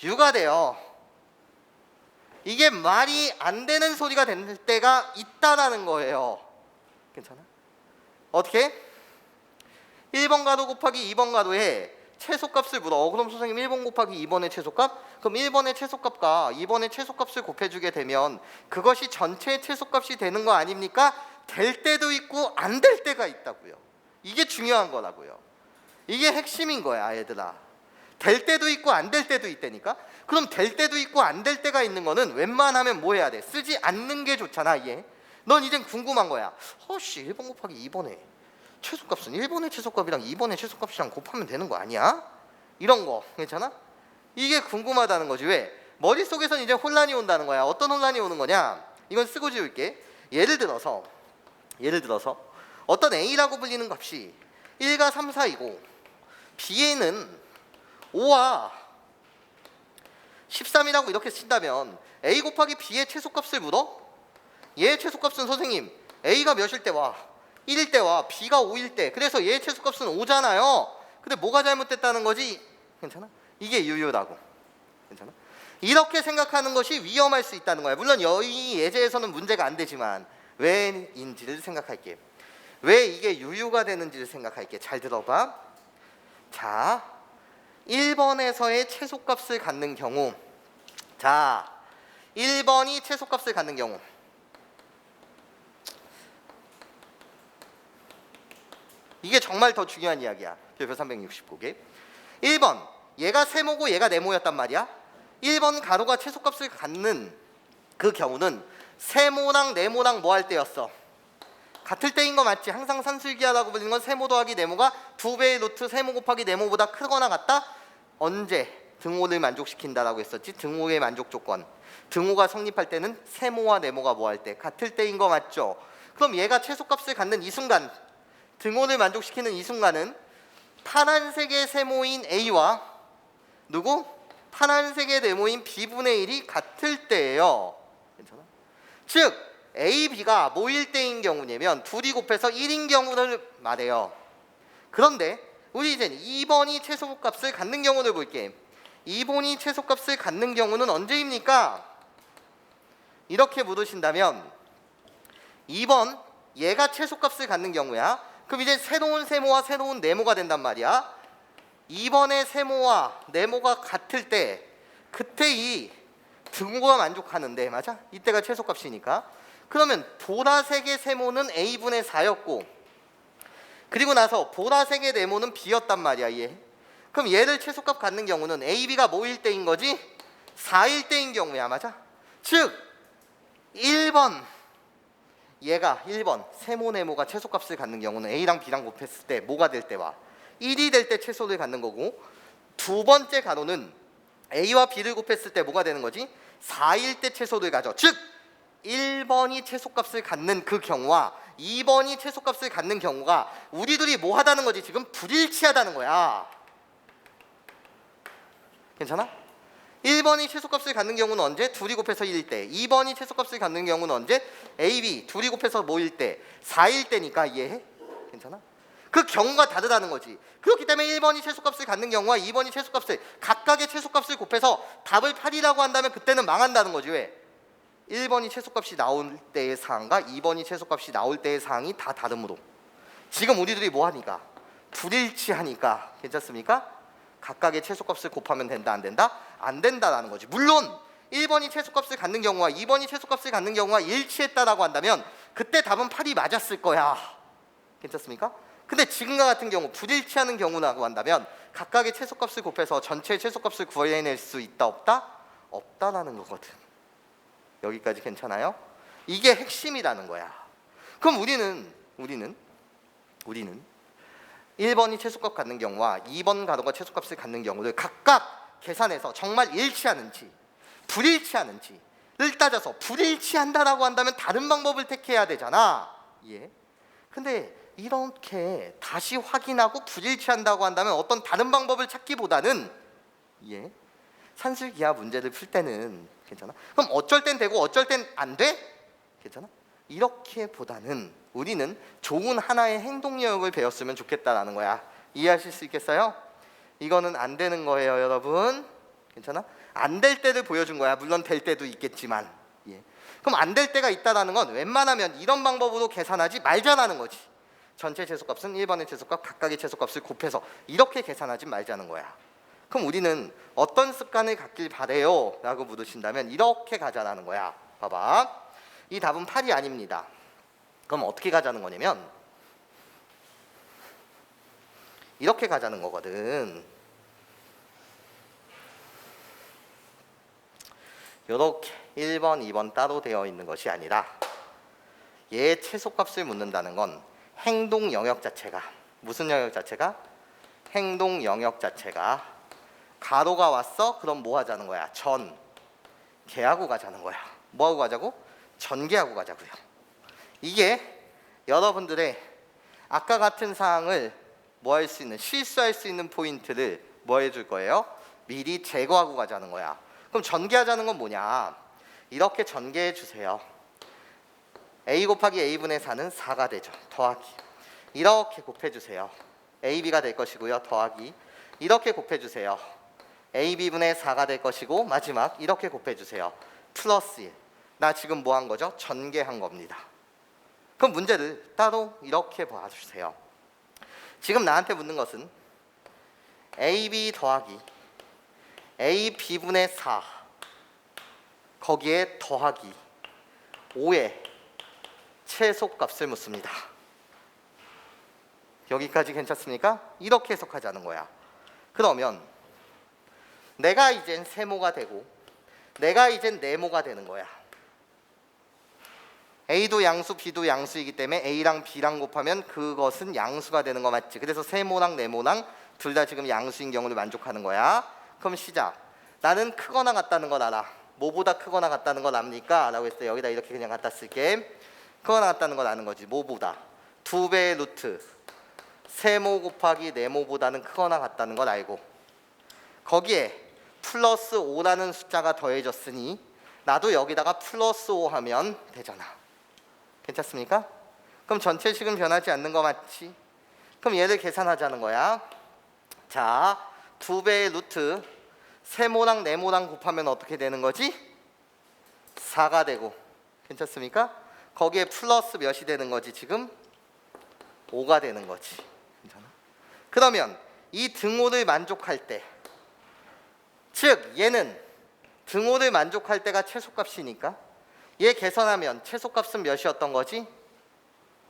U가 돼요. 이게 말이 안 되는 소리가 될 때가 있다라는 거예요. 괜찮아? 어떻게? 1번 가로 곱하기 2번 가로에 최소값을 물어. 그럼 선생님 1번 곱하기 2번의 최소값? 그럼 1번의 최소값과 2번의 최소값을 곱해주게 되면 그것이 전체의 최소값이 되는 거 아닙니까? 될 때도 있고 안 될 때가 있다고요. 이게 중요한 거라고요. 이게 핵심인 거야, 얘들아. 될 때도 있고 안 될 때도 있다니까. 그럼 될 때도 있고 안 될 때가 있는 거는 웬만하면 뭐 해야 돼? 쓰지 않는 게 좋잖아. 얘. 넌 이젠 궁금한 거야. 1번 곱하기 2번에 최소값은 1번의 최소값이랑 2번의 최소값이랑 곱하면 되는 거 아니야? 이런 거 괜찮아? 이게 궁금하다는 거지. 왜? 머릿속에선 이제 혼란이 온다는 거야. 어떤 혼란이 오는 거냐? 이건 쓰고 지울게. 예를 들어서 어떤 A라고 불리는 값이 1과 3, 4이고 B에는 5와 13이라고 이렇게 쓴다면 A 곱하기 B의 최소값을 물어? 얘의 최소값은 선생님 A가 몇일 때 와? 1일 때 와. B가 5일 때. 그래서 얘의 최소값은 5잖아요. 근데 뭐가 잘못됐다는 거지? 괜찮아? 이게 유효라고. 괜찮아? 이렇게 생각하는 것이 위험할 수 있다는 거야. 물론 이 예제에서는 문제가 안 되지만 왜인지를 생각할게. 왜 이게 유효가 되는지를 생각할게. 잘 들어봐. 자, 1번에서의 최소값을 갖는 경우, 자, 1번이 최소값을 갖는 경우, 이게 정말 더 중요한 이야기야. 별표 369개. 1번, 얘가 세모고 얘가 네모였단 말이야. 1번 가로가 최소값을 갖는 그 경우는 세모랑 네모랑 뭐 할 때였어? 같을 때인 거 맞지? 항상 산술기하라고 불리는 건 세모 더하기 네모가 2배의 루트 세모 곱하기 네모보다 크거나 같다? 언제? 등호를 만족시킨다라고 했었지? 등호의 만족 조건. 등호가 성립할 때는 세모와 네모가 뭐 할 때? 같을 때인 거 맞죠? 그럼 얘가 최소값을 갖는 이 순간, 등호를 만족시키는 이 순간은 파란색의 세모인 A와 누구? 파란색의 네모인 B분의 1이 같을 때예요. 괜찮아? 즉 A, B가 모일 때인 경우냐면 둘이 곱해서 1인 경우를 말해요. 그런데 우리 이제 2번이 최소값을 갖는 경우를 볼게. 2번이 최소값을 갖는 경우는 언제입니까? 이렇게 물으신다면 2번 얘가 최소값을 갖는 경우야. 그럼 이제 새로운 세모와 새로운 네모가 된단 말이야. 2번의 세모와 네모가 같을 때 그때 이 등호가 만족하는데, 맞아? 이때가 최소값이니까. 그러면 보라색의 세모는 A분의 4였고 그리고 나서 보라색의 네모는 B였단 말이야. 얘. 그럼 얘를 최소값 갖는 경우는 A, B가 뭐일 때인 거지? 4일 때인 경우야. 맞아? 즉 1번 얘가 1번 세모 네모가 최소값을 갖는 경우는 A랑 B랑 곱했을 때 뭐가 될 때와 1이 될 때 최소를 갖는 거고, 두 번째 가로는 A와 B를 곱했을 때 뭐가 되는 거지? 4일 때 최소를 가져. 즉 1번이 최소값을 갖는 그 경우와 2번이 최소값을 갖는 경우가 우리들이 뭐 하다는 거지? 지금 불일치하다는 거야. 괜찮아? 1번이 최소값을 갖는 경우는 언제? 둘이 곱해서 1일 때. 2번이 최소값을 갖는 경우는 언제? A, B 둘이 곱해서 뭐일 때? 4일 때니까. 이해해? 괜찮아? 그 경우가 다르다는 거지. 그렇기 때문에 1번이 최소값을 갖는 경우와 2번이 최소값을 각각의 최소값을 곱해서 답을 8이라고 한다면 그때는 망한다는 거지. 왜? 1번이 최소값이 나올 때의 사항과 2번이 최소값이 나올 때의 사항이 다 다르므로. 지금 우리들이 뭐 하니까? 불일치하니까. 괜찮습니까? 각각의 최소값을 곱하면 된다 안 된다? 안 된다라는 거지. 물론 1번이 최소값을 갖는 경우와 2번이 최소값을 갖는 경우가 일치했다라고 한다면 그때 답은 8이 맞았을 거야. 괜찮습니까? 근데 지금과 같은 경우 불일치하는 경우라고 한다면 각각의 최소값을 곱해서 전체의 최소값을 구해낼 수 있다 없다? 없다라는 거거든. 여기까지 괜찮아요? 이게 핵심이라는 거야. 그럼 우리는 1번이 최소값 갖는 경우와 2번 가로가 최소값을 갖는 경우를 각각 계산해서 정말 일치하는지 불일치하는지를 따져서 불일치한다라고 한다면 다른 방법을 택해야 되잖아. 예. 근데 이렇게 다시 확인하고 불일치한다고 한다면 어떤 다른 방법을 찾기보다는 예. 산술기하 문제를 풀 때는 괜찮아? 그럼 어쩔 땐 되고 어쩔 땐 안 돼? 괜찮아? 이렇게보다는 우리는 좋은 하나의 행동력을 배웠으면 좋겠다라는 거야. 이해하실 수 있겠어요? 이거는 안 되는 거예요, 여러분. 괜찮아? 안 될 때를 보여준 거야. 물론 될 때도 있겠지만. 예. 그럼 안 될 때가 있다라는 건 웬만하면 이런 방법으로 계산하지 말자라는 거지. 전체 최소값은 1번의 최소값 각각의 최소값을 곱해서 이렇게 계산하지 말자는 거야. 그럼 우리는 어떤 습관을 갖길 바래요? 라고 물으신다면 이렇게 가자라는 거야. 봐봐. 이 답은 8이 아닙니다. 그럼 어떻게 가자는 거냐면 이렇게 가자는 거거든. 이렇게 1번, 2번 따로 되어 있는 것이 아니라 얘의 최소값을 묻는다는 건 행동 영역 자체가 무슨 영역 자체가? 행동 영역 자체가 가로가 왔어? 그럼 뭐 하자는 거야? 전개하고 가자는 거야. 뭐 하고 가자고? 전개하고 가자고요. 이게 여러분들의 아까 같은 사항을 뭐 할 수 있는 실수할 수 있는 포인트를 뭐 해줄 거예요? 미리 제거하고 가자는 거야. 그럼 전개하자는 건 뭐냐? 이렇게 전개해 주세요. A 곱하기 A분의 4는 4가 되죠. 더하기. 이렇게 곱해주세요. AB가 될 것이고요. 더하기. 이렇게 곱해주세요. AB분의 4가 될 것이고 마지막 이렇게 곱해주세요. 플러스 1. 나 지금 뭐 한 거죠? 전개한 겁니다. 그럼 문제를 따로 이렇게 봐주세요. 지금 나한테 묻는 것은 AB 더하기 AB분의 4 거기에 더하기 5의 최소값을 묻습니다. 여기까지 괜찮습니까? 이렇게 해석하자는 거야. 그러면 내가 이젠 세모가 되고 내가 이젠 네모가 되는 거야. A도 양수, B도 양수이기 때문에 A랑 B랑 곱하면 그것은 양수가 되는 거 맞지? 그래서 세모랑 네모랑 둘 다 지금 양수인 경우를 만족하는 거야. 그럼 시작. 나는 크거나 같다는 걸 알아. 뭐보다 크거나 같다는 걸 압니까? 라고 했을 때 여기다 이렇게 그냥 갖다 쓸게. 크거나 같다는 걸 아는 거지. 뭐보다? 2배의 루트. 세모 곱하기 네모보다는 크거나 같다는 걸 알고, 거기에 플러스 5라는 숫자가 더해졌으니 나도 여기다가 플러스 5 하면 되잖아. 괜찮습니까? 그럼 전체식은 변하지 않는 거 맞지? 그럼 얘를 계산하자는 거야. 자, 2배의 루트 세모랑 네모랑 곱하면 어떻게 되는 거지? 4가 되고, 괜찮습니까? 거기에 플러스 몇이 되는 거지? 지금 5가 되는 거지. 괜찮아? 그러면 이 등호를 만족할 때, 즉 얘는 등호를 만족할 때가 최소값이니까 얘 계산하면 최소값은 몇이었던 거지?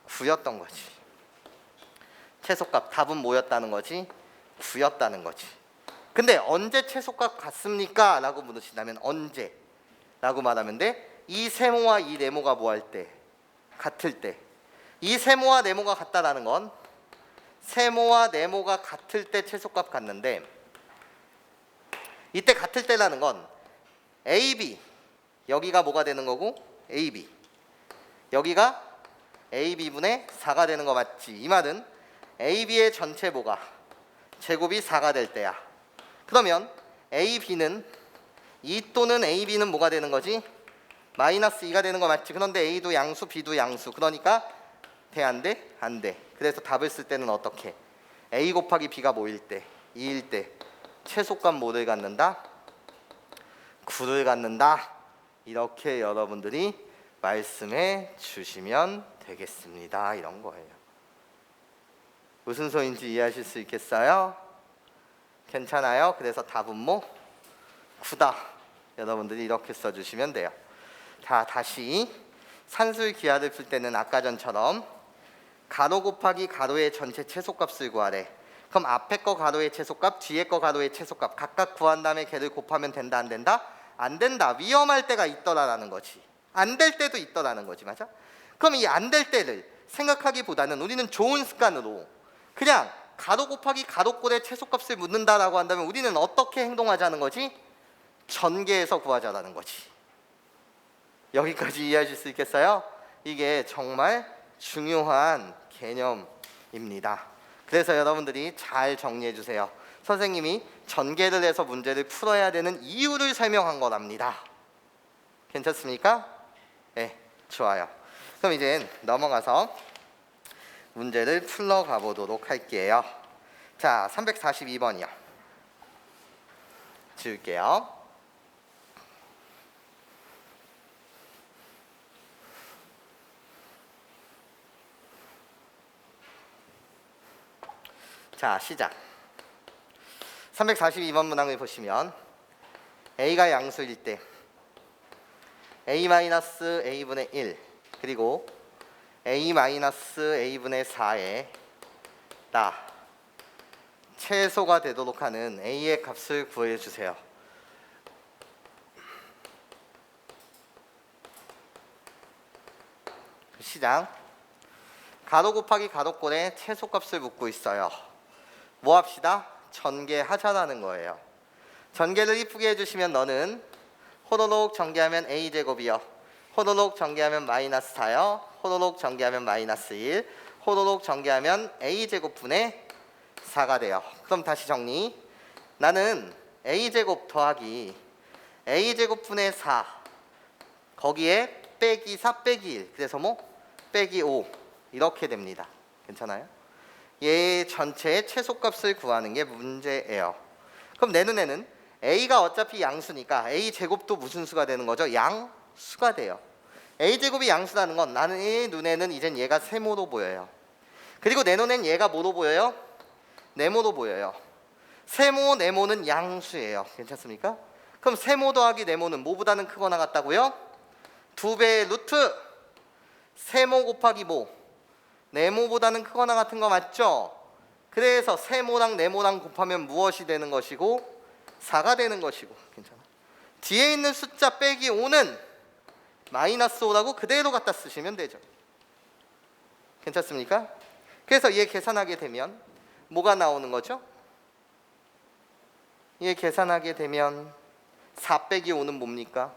9였던 거지. 최소값 답은 뭐였다는 거지? 9였다는 거지. 근데 언제 최소값 같습니까? 라고 물으신다면 언제? 라고 말하면 돼. 이 세모와 이 네모가 뭐 할 때? 같을 때. 이 세모와 네모가 같다라는 건 세모와 네모가 같을 때 최소값 같는데, 이때 같을 때라는 건 AB, 여기가 뭐가 되는 거고? AB, 여기가 AB분의 4가 되는 거 맞지? 이 말은 AB의 전체 뭐가? 제곱이 4가 될 때야. 그러면 AB는 2 또는 AB는 뭐가 되는 거지? 마이너스 2가 되는 거 맞지? 그런데 A도 양수, B도 양수. 그러니까 돼? 안 돼? 안 돼. 그래서 답을 쓸 때는 어떻게? A 곱하기 B가 뭐일 때? 2일 때 최소값 뭐를 갖는다? 9를 갖는다. 이렇게 여러분들이 말씀해 주시면 되겠습니다. 이런 거예요. 무슨 소리인지 이해하실 수 있겠어요? 괜찮아요? 그래서 답은 뭐? 9다. 여러분들이 이렇게 써주시면 돼요. 자, 다시 산술 기하를 풀 때는 아까 전처럼 가로 곱하기 가로의 전체 최소값을 구하래. 그럼 앞에 거 가로의 최소값, 뒤에 거 가로의 최소값 각각 구한 다음에 걔를 곱하면 된다, 안 된다? 안 된다. 위험할 때가 있더라라는 거지. 안 될 때도 있더라는 거지. 맞아? 그럼 이 안 될 때를 생각하기보다는 우리는 좋은 습관으로 그냥 가로 곱하기 가로꼴의 최소값을 묻는다라고 한다면 우리는 어떻게 행동하자는 거지? 전개해서 구하자라는 거지. 여기까지 이해하실 수 있겠어요? 이게 정말 중요한 개념입니다. 그래서 여러분들이 잘 정리해 주세요. 선생님이 전개를 해서 문제를 풀어야 되는 이유를 설명한 거랍니다. 괜찮습니까? 네, 좋아요. 그럼 이제 넘어가서 문제를 풀러 가보도록 할게요. 자, 342번이요. 지울게요. 자, 시작. 342번 문항을 보시면 A가 양수일 때 A-A분의 1 그리고 A-A분의 4에 나 최소가 되도록 하는 A의 값을 구해주세요. 시작. 가로 곱하기 가로꼴의 최소값을 묻고 있어요. 뭐 합시다? 전개하자라는 거예요. 전개를 이쁘게 해주시면 너는 호로록 전개하면 A제곱이요, 호로록 전개하면 마이너스 4요, 호로록 전개하면 마이너스 1, 호로록 전개하면 A제곱분의 4가 돼요. 그럼 다시 정리. 나는 A제곱 더하기 A제곱분의 4 거기에 빼기 4 빼기 1 그래서 뭐? 빼기 5 이렇게 됩니다. 괜찮아요? 얘 전체의 최소값을 구하는 게 문제예요. 그럼 내 눈에는 A가 어차피 양수니까 A제곱도 무슨 수가 되는 거죠? 양수가 돼요. A제곱이 양수라는 건 나는 내 눈에는 이젠 얘가 세모로 보여요. 그리고 내 눈엔 얘가 뭐로 보여요? 네모로 보여요. 세모, 네모는 양수예요. 괜찮습니까? 그럼 세모 더하기 네모는 뭐보다는 크거나 같다고요? 2배의 루트 세모 곱하기 뭐? 네모보다는 크거나 같은 거 맞죠? 그래서 세모랑 네모랑 곱하면 무엇이 되는 것이고? 4가 되는 것이고. 괜찮아? 뒤에 있는 숫자 빼기 5는 마이너스 5라고 그대로 갖다 쓰시면 되죠. 괜찮습니까? 그래서 얘 계산하게 되면 뭐가 나오는 거죠? 얘 계산하게 되면 4 빼기 5는 뭡니까?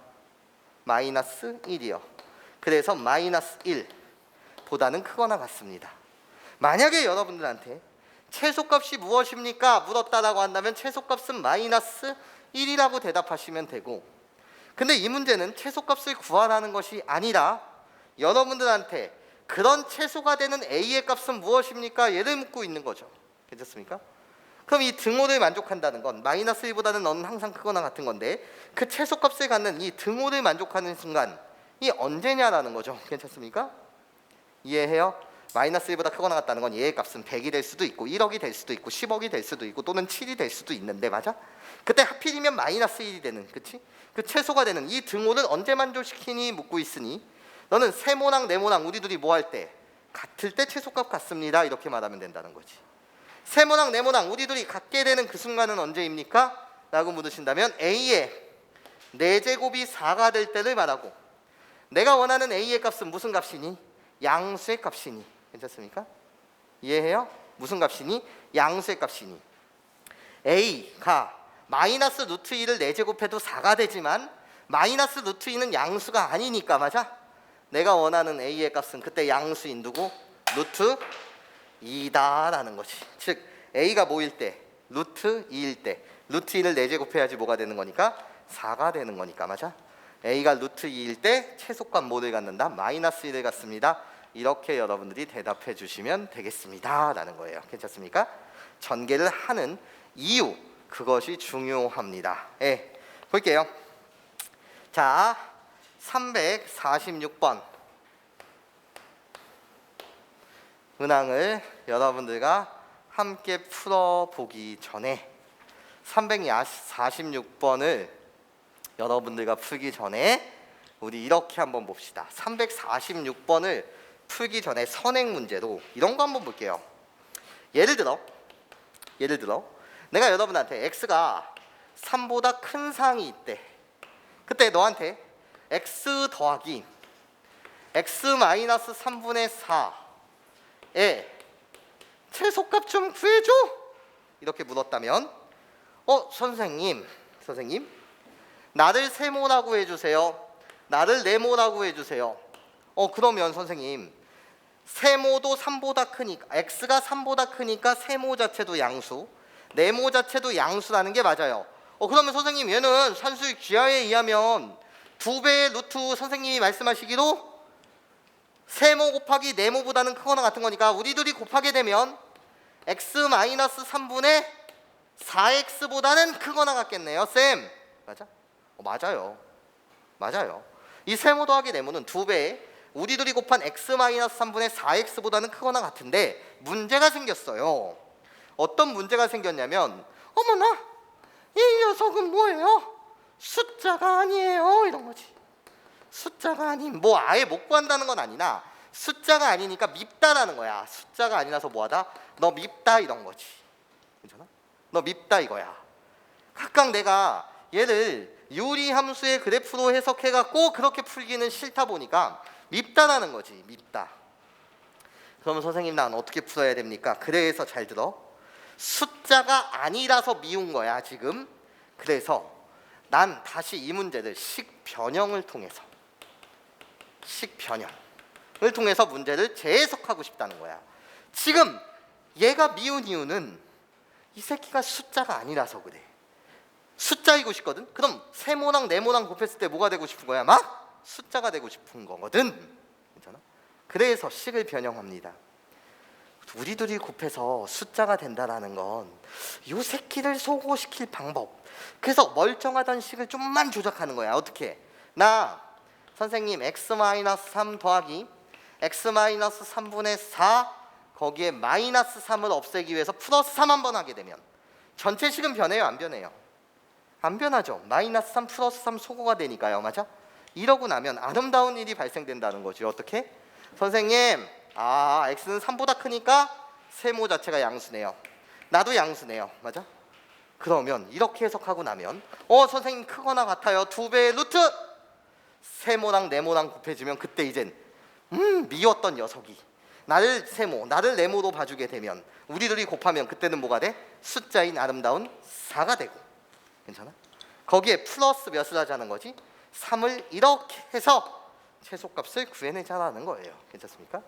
마이너스 1이요. 그래서 마이너스 1보다는 크거나 같습니다. 만약에 여러분들한테 최소값이 무엇입니까? 물었다라고 한다면 최소값은 마이너스 1이라고 대답하시면 되고, 근데 이 문제는 최소값을 구하라는 것이 아니라 여러분들한테 그런 최소가 되는 A의 값은 무엇입니까? 얘를 묻고 있는 거죠. 괜찮습니까? 그럼 이 등호를 만족한다는 건 마이너스 1보다는 너는 항상 크거나 같은 건데, 그 최소값을 갖는 이 등호를 만족하는 순간이 언제냐라는 거죠. 괜찮습니까? 이해해요? 마이너스 1보다 크거나 같다는 건 얘의 값은 100이 될 수도 있고 1억이 될 수도 있고 10억이 될 수도 있고 또는 7이 될 수도 있는데, 맞아? 그때 하필이면 마이너스 1이 되는, 그치? 그 최소가 되는 이 등호를 언제 만족시키니 묻고 있으니, 너는 세모랑 네모랑 우리 둘이 뭐 할 때? 같을 때 최소값 같습니다, 이렇게 말하면 된다는 거지. 세모랑 네모랑 우리 둘이 같게 되는 그 순간은 언제입니까? 라고 물으신다면 A의 4제곱이 4가 될 때를 말하고, 내가 원하는 A의 값은 무슨 값이니? 양수의 값이니. 괜찮습니까? 이해해요? 무슨 값이니? 양수의 값이니. A가 마이너스 루트 2를 4제곱해도 4가 되지만 마이너스 루트 2는 양수가 아니니까, 맞아? 내가 원하는 A의 값은 그때 양수인 누구? 루트 2다라는 거지. 즉 A가 뭐일 때? 루트 2일 때. 루트 2를 4제곱해야지 뭐가 되는 거니까? 4가 되는 거니까, 맞아? A가 루트 2일 때 최소값 뭐를 갖는다? 마이너스 1을 갖습니다. 이렇게 여러분들이 대답해 주시면 되겠습니다 라는 거예요. 괜찮습니까? 전개를 하는 이유, 그것이 중요합니다. 예, 볼게요. 자, 346번 문항을 여러분들과 함께 풀어보기 전에 346번을 여러분들과 풀기 전에 우리 이렇게 한번 봅시다. 346번을 풀기 전에 선행 문제로 이런 거 한번 볼게요. 예를 들어 내가 여러분한테 x가 3보다 큰 사항이 있대. 그때 너한테 x 더하기 x 마이너스 3분의 4의 최소값 좀 구해줘, 이렇게 물었다면 선생님 나를 세모라고 해주세요, 나를 네모라고 해주세요. 그러면 선생님 세모도 3보다 크니까, x가 3보다 크니까 세모 자체도 양수, 네모 자체도 양수라는 게 맞아요. 그러면 선생님 얘는 산수의 귀하에 의하면 2배의 루트, 선생님이 말씀하시기로 세모 곱하기 네모보다는 크거나 같은 거니까 우리 둘이 곱하게 되면 x 마이너스 3분의 4x보다는 크거나 같겠네요, 쌤. 맞아? 맞아요. 이 세모 더하기 네모는 2배에 우리 둘이 곱한 x 마이너스 3분의 4x보다는 크거나 같은데 문제가 생겼어요. 어떤 문제가 생겼냐면, 어머나 이 녀석은 뭐예요? 숫자가 아니에요, 이런 거지. 숫자가 아닌, 뭐 아예 못 구한다는 건 아니나 숫자가 아니니까 밉다라는 거야. 숫자가 아니라서 뭐하다? 너 밉다, 이런 거지. 괜찮아? 너 밉다 이거야. 각각 내가 얘를 유리함수의 그래프로 해석해갖고 그렇게 풀기는 싫다 보니까 밉다라는 거지. 밉다. 그러면 선생님 난 어떻게 풀어야 됩니까? 그래서 잘 들어. 숫자가 아니라서 미운 거야 지금. 그래서 난 다시 이 문제를 식변형을 통해서 문제를 재해석하고 싶다는 거야. 지금 얘가 미운 이유는 이 새끼가 숫자가 아니라서 그래. 숫자이고 싶거든. 그럼 세모랑 네모랑 곱했을 때 뭐가 되고 싶은 거야? 막 숫자가 되고 싶은 거거든. 괜찮아? 그래서 식을 변형합니다. 우리 둘이 곱해서 숫자가 된다라는 건 이 새끼를 소고시킬 방법. 그래서 멀쩡하던 식을 좀만 조작하는 거야. 어떻게? 나 선생님 x-3 더하기 x-3분의 4 거기에 마이너스 3을 없애기 위해서 플러스 3 한번 하게 되면 전체 식은 변해요, 안 변해요? 안 변하죠. 마이너스 3 플러스 3 소거가 되니까요, 맞아? 이러고 나면 아름다운 일이 발생된다는 거죠. 어떻게? 선생님, x는 3보다 크니까 세모 자체가 양수네요. 나도 양수네요, 맞아? 그러면 이렇게 해석하고 나면 선생님 크거나 같아요. 2배의 루트 세모랑 네모랑 곱해지면 그때 이젠 미웠던 녀석이 나를 세모, 나를 네모로 봐주게 되면 우리들이 곱하면 그때는 뭐가 돼? 숫자인 아름다운 4가 되고. 괜찮아? 거기에 플러스 몇을 하자는 거지? 3을 이렇게 해서 최소값을 구해내자는 거예요. 괜찮습니까?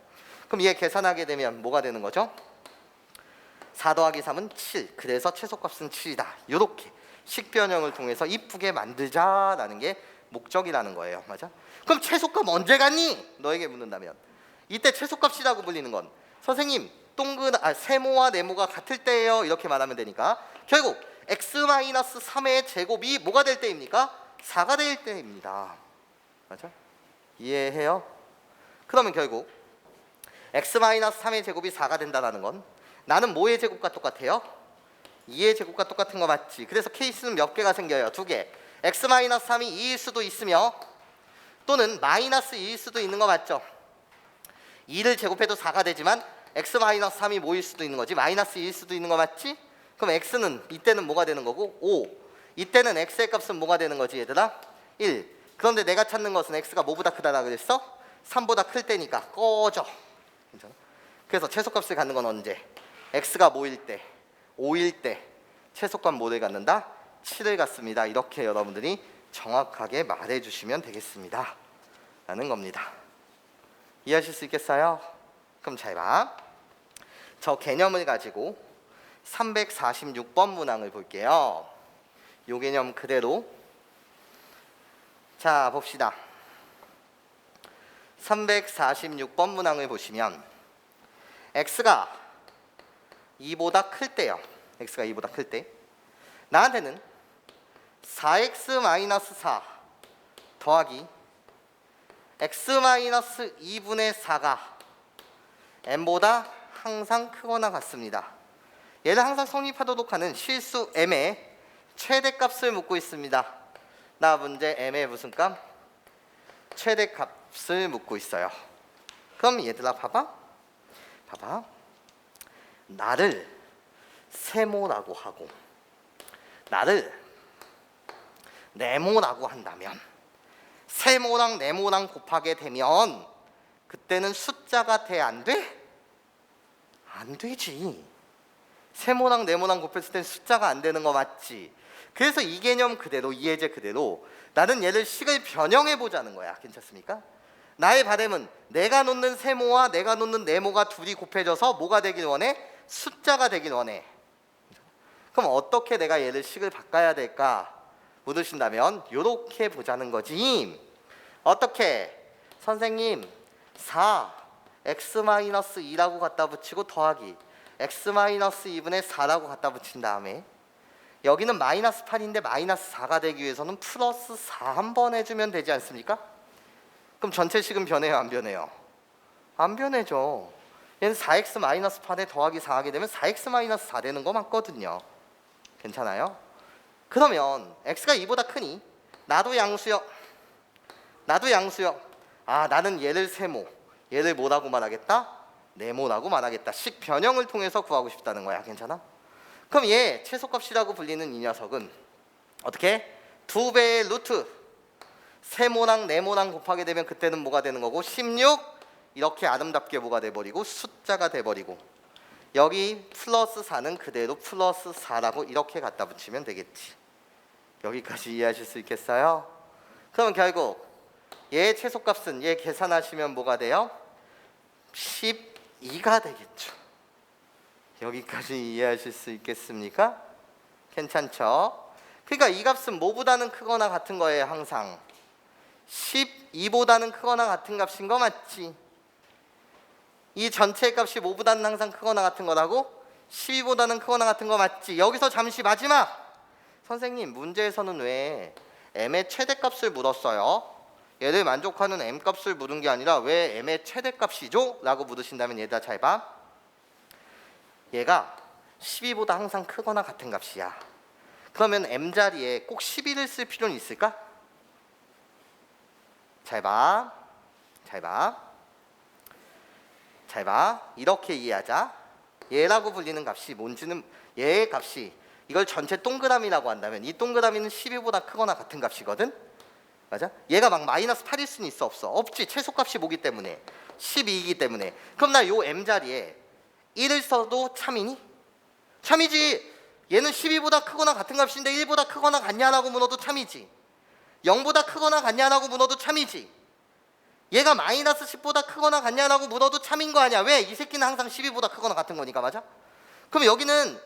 그럼 얘 계산하게 되면 뭐가 되는 거죠? 4 더하기 3은 7. 그래서 최소값은 7이다. 이렇게 식변형을 통해서 이쁘게 만들자라는 게 목적이라는 거예요. 맞아? 그럼 최소값 언제 갔니? 너에게 묻는다면 이때 최소값이라고 불리는 건 선생님 세모와 네모가 같을 때예요. 이렇게 말하면 되니까 결국 x-3의 제곱이 뭐가 될 때입니까? 4가 될 때입니다. 맞아? 이해해요? 그러면 결국 x-3의 제곱이 4가 된다는 건 나는 뭐의 제곱과 똑같아요? 2의 제곱과 똑같은 거 맞지? 그래서 케이스는 몇 개가 생겨요? 2개. x-3이 2일 수도 있으며 또는 마이너스 2일 수도 있는 거 맞죠? 2를 제곱해도 4가 되지만 x-3이 뭐일 수도 있는 거지? 마이너스 2일 수도 있는 거 맞지? 그럼 x는 이때는 뭐가 되는 거고? 5. 이때는 x의 값은 뭐가 되는 거지 얘들아? 1. 그런데 내가 찾는 것은 x가 뭐보다 크다라 그랬어? 3보다 클 때니까 꺼져. 괜찮아? 그래서 최소값을 갖는 건 언제? x가 뭐일 때? 5일 때 최소값 뭐를 갖는다? 7을 갖습니다. 이렇게 여러분들이 정확하게 말해주시면 되겠습니다 라는 겁니다. 이해하실 수 있겠어요? 그럼 잘 봐. 저 개념을 가지고 346번 문항을 볼게요. 요 개념 그대로 자 봅시다. 346번 문항을 보시면 x가 2보다 클 때요. x가 2보다 클 때 나한테는 4x-4 더하기 x-2분의 4가 m보다 항상 크거나 같습니다. 얘를 항상 성립하도록 하는 실수 m의 최대값을 묻고 있습니다. 나 문제 m의 무슨 값? 최대값을 묻고 있어요. 그럼 얘들아 봐봐. 나를 세모라고 하고 나를 네모라고 한다면 세모랑 네모랑 곱하게 되면 그때는 숫자가 돼? 안 돼? 안 되지. 세모랑 네모랑 곱했을 땐 숫자가 안 되는 거 맞지? 그래서 이 개념 그대로 이 예제 그대로 나는 얘를 식을 변형해 보자는 거야. 괜찮습니까? 나의 바람은 내가 놓는 세모와 내가 놓는 네모가 둘이 곱해져서 뭐가 되길 원해? 숫자가 되길 원해. 그럼 어떻게 내가 얘를 식을 바꿔야 될까? 묻으신다면 이렇게 보자는 거지. 어떻게? 선생님 4 x-2라고 갖다 붙이고 더하기 x-2분의 4라고 갖다 붙인 다음에 여기는 마이너스 8인데 마이너스 4가 되기 위해서는 플러스 4 한 번 해주면 되지 않습니까? 그럼 전체식은 변해요 안 변해요? 안 변해죠. 얘는 4x-8에 더하기 4 하게 되면 4x-4 되는 거 맞거든요. 괜찮아요? 그러면 x가 2보다 크니 나도 양수역. 아 나는 얘를 세모, 얘를 뭐라고 말하겠다? 네모라고 말하겠다. 식 변형을 통해서 구하고 싶다는 거야. 괜찮아? 그럼 얘 최소값이라고 불리는 이 녀석은 어떻게? 2배의 루트 세모랑 네모랑 곱하게 되면 그때는 뭐가 되는 거고 16 이렇게 아름답게 뭐가 돼버리고 숫자가 돼버리고 여기 플러스 4는 그대로 플러스 4라고 이렇게 갖다 붙이면 되겠지. 여기까지 이해하실 수 있겠어요? 그러면 결국 얘 최소값은 얘 계산하시면 뭐가 돼요? 12가 되겠죠. 여기까지 이해하실 수 있겠습니까? 괜찮죠? 그러니까 이 값은 뭐보다는 크거나 같은 거예요. 항상 12보다는 크거나 같은 값인 거 맞지? 이 전체 값이 뭐보다는 항상 크거나 같은 거라고? 12보다는 크거나 같은 거 맞지? 여기서 잠시 마지막! 선생님 문제에서는 왜 m의 최대값을 물었어요? 얘를 만족하는 m값을 물은 게 아니라 왜 m의 최대값이죠? 라고 물으신다면 얘들아 잘 봐. 얘가 12보다 항상 크거나 같은 값이야. 그러면 m자리에 꼭 11을 쓸 필요는 있을까? 잘 봐. 이렇게 이해하자. 얘라고 불리는 값이 뭔지는 얘의 값이 이걸 전체 동그라미라고 한다면 이 동그라미는 12보다 크거나 같은 값이거든. 맞아? 얘가 막 마이너스 8일 수는 있어 없어? 없지. 최소값이 뭐기 때문에 12이기 때문에. 그럼 나 요 m자리에 1을 써도 참이니? 참이지. 얘는 12보다 크거나 같은 값인데 1보다 크거나 같냐라고 물어도 참이지. 0보다 크거나 같냐라고 물어도 참이지. 얘가 마이너스 10보다 크거나 같냐라고 물어도 참인 거 아니야. 왜? 이 새끼는 항상 12보다 크거나 같은 거니까. 맞아? 그럼 여기는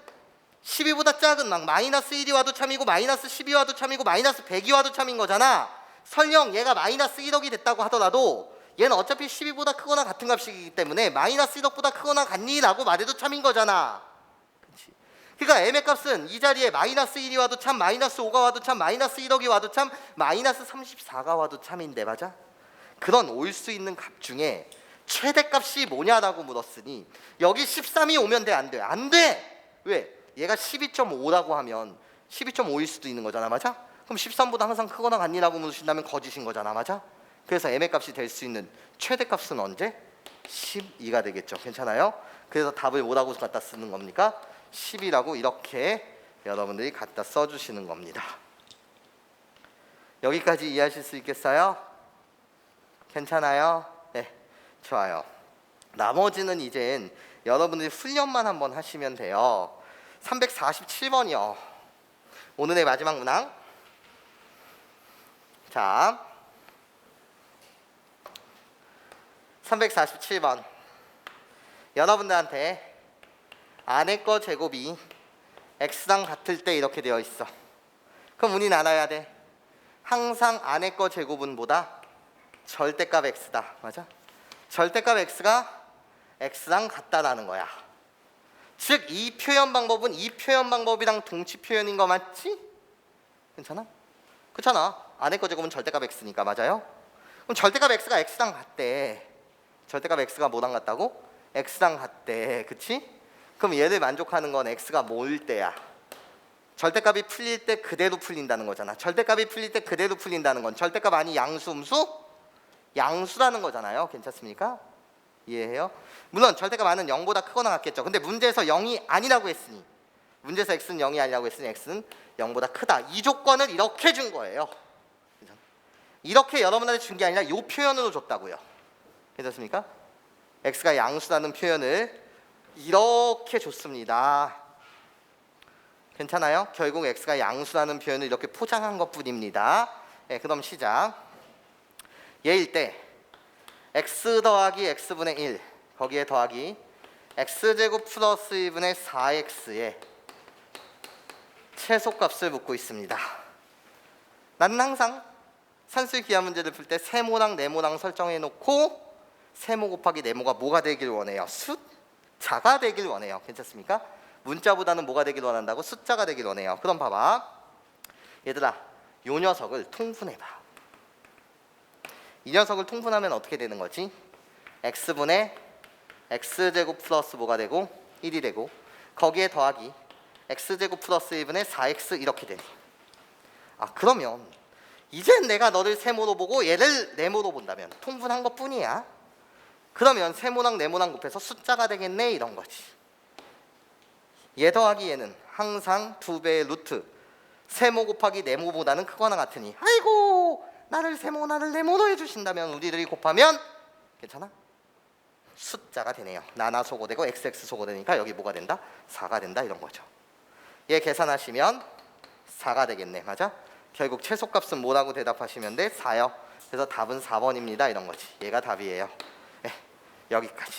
12보다 작은 막 마이너스 1이 와도 참이고 마이너스 10이 와도 참이고 마이너스 100이 와도 참인 거잖아. 설령 얘가 마이너스 1억이 됐다고 하더라도 얘는 어차피 12보다 크거나 같은 값이기 때문에 마이너스 1억보다 크거나 같니? 라고 말해도 참인 거잖아. 그치? 그러니까 m의 값은 이 자리에 마이너스 1이 와도 참, 마이너스 5가 와도 참, 마이너스 1억이 와도 참, 마이너스 34가 와도 참인데. 맞아? 그런 올 수 있는 값 중에 최대값이 뭐냐라고 물었으니 여기 13이 오면 돼? 안 돼? 안 돼! 왜? 얘가 12.5라고 하면 12.5일 수도 있는 거잖아. 맞아? 그럼 13보다 항상 크거나 같니라고 물으신다면 거짓인 거잖아. 맞아? 그래서 m의 값이 될 수 있는 최대값은 언제? 12가 되겠죠. 괜찮아요? 그래서 답을 뭐라고 갖다 쓰는 겁니까? 10이라고 이렇게 여러분들이 갖다 써주시는 겁니다. 여기까지 이해하실 수 있겠어요? 괜찮아요? 네, 좋아요. 나머지는 이젠 여러분들이 훈련만 한번 하시면 돼요. 347번이요. 오늘의 마지막 문항. 자, 347번. 여러분들한테 안의 거 제곱이 x랑 같을 때 이렇게 되어 있어. 그럼 우리는 알아야 돼. 항상 안의 거 제곱은 보다 절대값 x다. 맞아? 절대값 x가 x랑 같다라는 거야. 즉 이 표현 방법은 이 표현 방법이랑 동치 표현인 거 맞지? 괜찮아? 그렇잖아. 안의 거 제곱은 절대값 x니까. 맞아요? 그럼 절대값 x가 x랑 같대. 절대값 x가 뭐랑 같다고? x랑 같대. 그치? 그럼 얘를 만족하는 건 x가 뭐일 때야? 절대값이 풀릴 때 그대로 풀린다는 거잖아. 절대값이 풀릴 때 그대로 풀린다는 건 절대값 아니 양수 음수? 양수라는 거잖아요. 괜찮습니까? 이해해요? 물론 절대값 안은 0보다 크거나 같겠죠. 근데 문제에서 0이 아니라고 했으니, 문제에서 x는 0이 아니라고 했으니 x는 0보다 크다. 이 조건을 이렇게 준 거예요. 이렇게 여러분한테 준 게 아니라 이 표현으로 줬다고요. 괜찮습니까? x가 양수라는 표현을 이렇게 줬습니다. 괜찮아요? 결국 x가 양수라는 표현을 이렇게 포장한 것뿐입니다. 네, 그럼 시작. 얘일 때 x 더하기 x분의 1 거기에 더하기 x제곱 플러스 1분의 4x의 최소값을 묻고 있습니다. 나는 항상 산수의 기하 문제를 풀 때 세모랑 네모랑 설정해 놓고 세모 곱하기 네모가 뭐가 되길 원해요? 숫자가 되길 원해요. 괜찮습니까? 문자보다는 뭐가 되길 원한다고? 숫자가 되길 원해요. 그럼 봐봐. 얘들아, 요 녀석을 통분해봐. 이 녀석을 통분하면 어떻게 되는 거지? x분의 x제곱 플러스 뭐가 되고? 1이 되고 거기에 더하기 x제곱 플러스 1분의 4x 이렇게 되네. 아, 그러면 이젠 내가 너를 세모로 보고 얘를 네모로 본다면 통분한 것뿐이야. 그러면 세모랑 네모랑 곱해서 숫자가 되겠네 이런 거지. 얘 더하기 얘는 항상 2배의 루트 세모 곱하기 네모보다는 크거나 같으니 아이고 나를 세모 나를 네모로 해주신다면 우리들이 곱하면 괜찮아? 숫자가 되네요. 나나 소거되고 xx 소거되니까 여기 뭐가 된다? 4가 된다 이런 거죠. 얘 계산하시면 4가 되겠네. 맞아? 결국 최소값은 뭐라고 대답하시면 돼? 4요. 그래서 답은 4번입니다 이런 거지. 얘가 답이에요. 네, 여기까지.